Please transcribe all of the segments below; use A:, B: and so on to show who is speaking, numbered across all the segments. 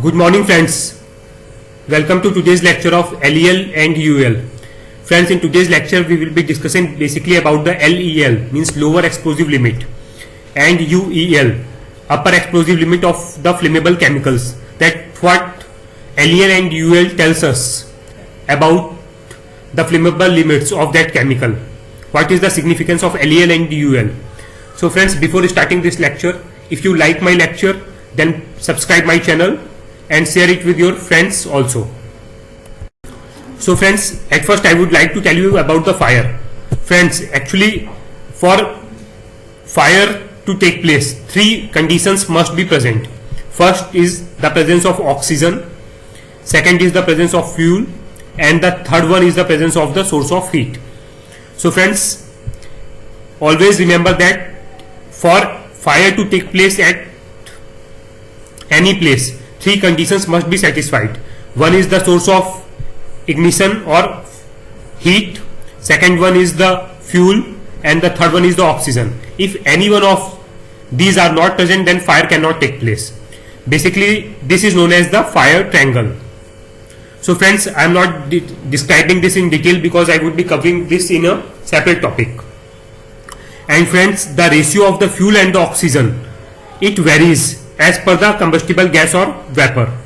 A: Good morning friends. Welcome to today's lecture of LEL and UL. Friends, in today's lecture we will be discussing basically about the LEL, means lower explosive limit, and UEL, upper explosive limit of the flammable chemicals. That what LEL and UL tells us about the flammable limits of that chemical. What is the significance of LEL and UL? So friends, before starting this lecture, if you like my lecture, then subscribe my channel and share it with your friends also. So friends, at first I would like to tell you about the fire. Friends, actually for fire to take place, three conditions must be present. First is the presence of oxygen, second is the presence of fuel, and the third one is the presence of the source of heat. So friends, always remember that for fire to take place at any place, three conditions must be satisfied. One is the source of ignition or heat, second one is the fuel, and the third one is the oxygen. If any one of these are not present, then fire cannot take place. Basically this is known as the fire triangle. So friends, I am not describing this in detail because I would be covering this in a separate topic. And friends, the ratio of the fuel and the oxygen, it varies as per the combustible gas or vapor.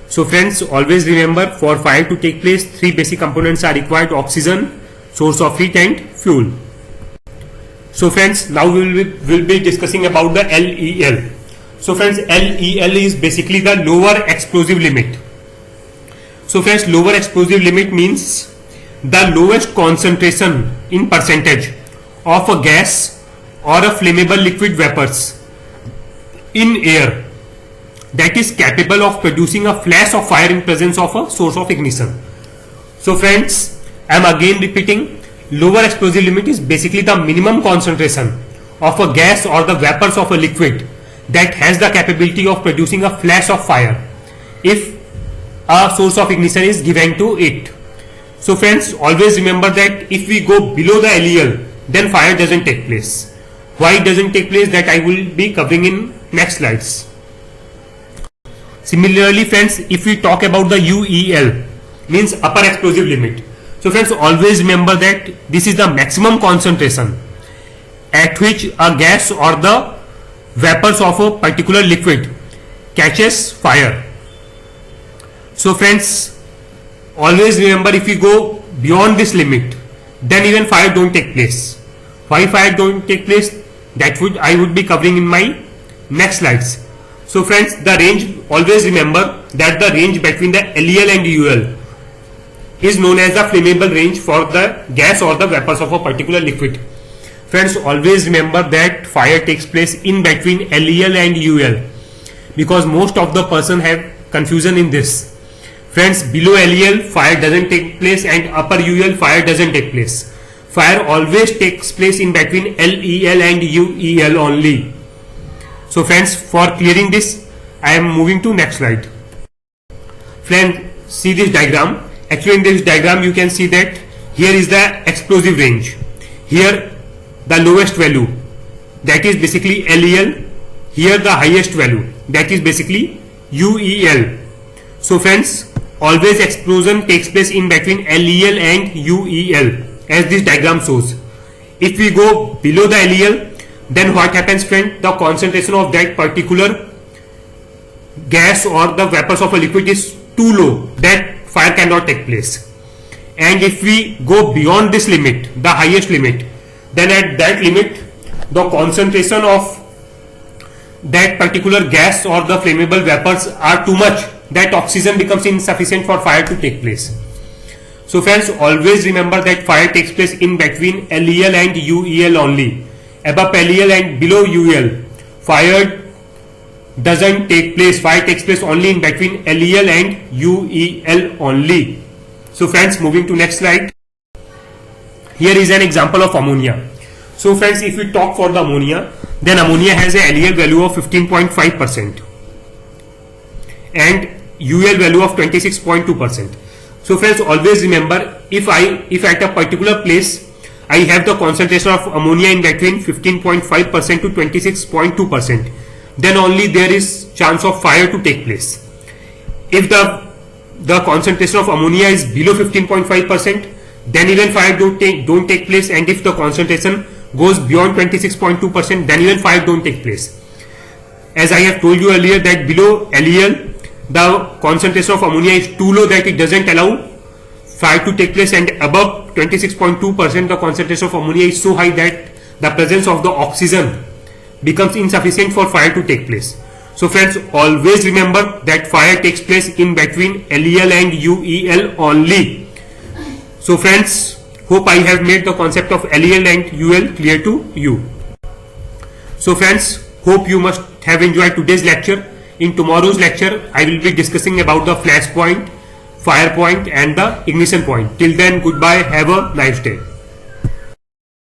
A: So friends, always remember, for fire to take place, three basic components are required: oxygen, source of heat, and fuel. So friends, now we will be discussing about the LEL. So friends, LEL is basically the lower explosive limit. So friends, lower explosive limit means the lowest concentration in percentage of a gas or a flammable liquid vapors in air that is capable of producing a flash of fire in presence of a source of ignition. So friends, I am again repeating, lower explosive limit is basically the minimum concentration of a gas or the vapors of a liquid that has the capability of producing a flash of fire if a source of ignition is given to it. So friends, always remember that if we go below the LEL, then fire doesn't take place. Why it doesn't take place, that I will be covering in next slides. Similarly friends, if we talk about the UEL, means upper explosive limit. So friends, always remember that this is the maximum concentration at which a gas or the vapors of a particular liquid catches fire. So friends, always remember, if we go beyond this limit, then even fire don't take place. Why fire don't take place, that I would be covering in my next slides. So friends, the range, always remember that the range between the LEL and UL is known as the flammable range for the gas or the vapors of a particular liquid. Friends, always remember that fire takes place in between LEL and UL, because most of the person have confusion in this. Friends, below LEL fire doesn't take place, and upper UL fire doesn't take place. Fire always takes place in between LEL and UEL only. So friends, for clearing this, I am moving to next slide. Friends, see this diagram. Actually in this diagram you can see that here is the explosive range. Here the lowest value, that is basically LEL. Here the highest value, that is basically UEL. So friends, always explosion takes place in between LEL and UEL, as this diagram shows. If we go below the LEL, then what happens friend, the concentration of that particular gas or the vapors of a liquid is too low, that fire cannot take place. And if we go beyond this limit, the highest limit, then at that limit the concentration of that particular gas or the flammable vapors are too much, that oxygen becomes insufficient for fire to take place. So friends, always remember that fire takes place in between LEL and UEL only. Above LEL and below UL, fire doesn't take place. Fire takes place only in between LEL and UEL only. So friends, moving to next slide. Here is an example of ammonia. So friends, if we talk for the ammonia, then ammonia has a LEL value of 15.5% and UL value of 26.2%. So friends, always remember, if at a particular place I have the concentration of ammonia in between 15.5% to 26.2%, then only there is chance of fire to take place. if the concentration of ammonia is below 15.5%, then even fire don't take place, and if the concentration goes beyond 26.2%, then even fire don't take place. As I have told you earlier that below LEL the concentration of ammonia is too low that it doesn't allow fire to take place, and above 26.2% the concentration of ammonia is so high that the presence of the oxygen becomes insufficient for fire to take place. So friends, always remember that fire takes place in between LEL and UEL only. So friends, hope I have made the concept of LEL and UL clear to you. So friends, hope you must have enjoyed today's lecture. In tomorrow's lecture, I will be discussing about the flash point, fire point and the ignition point. Till then, goodbye. Have a nice day.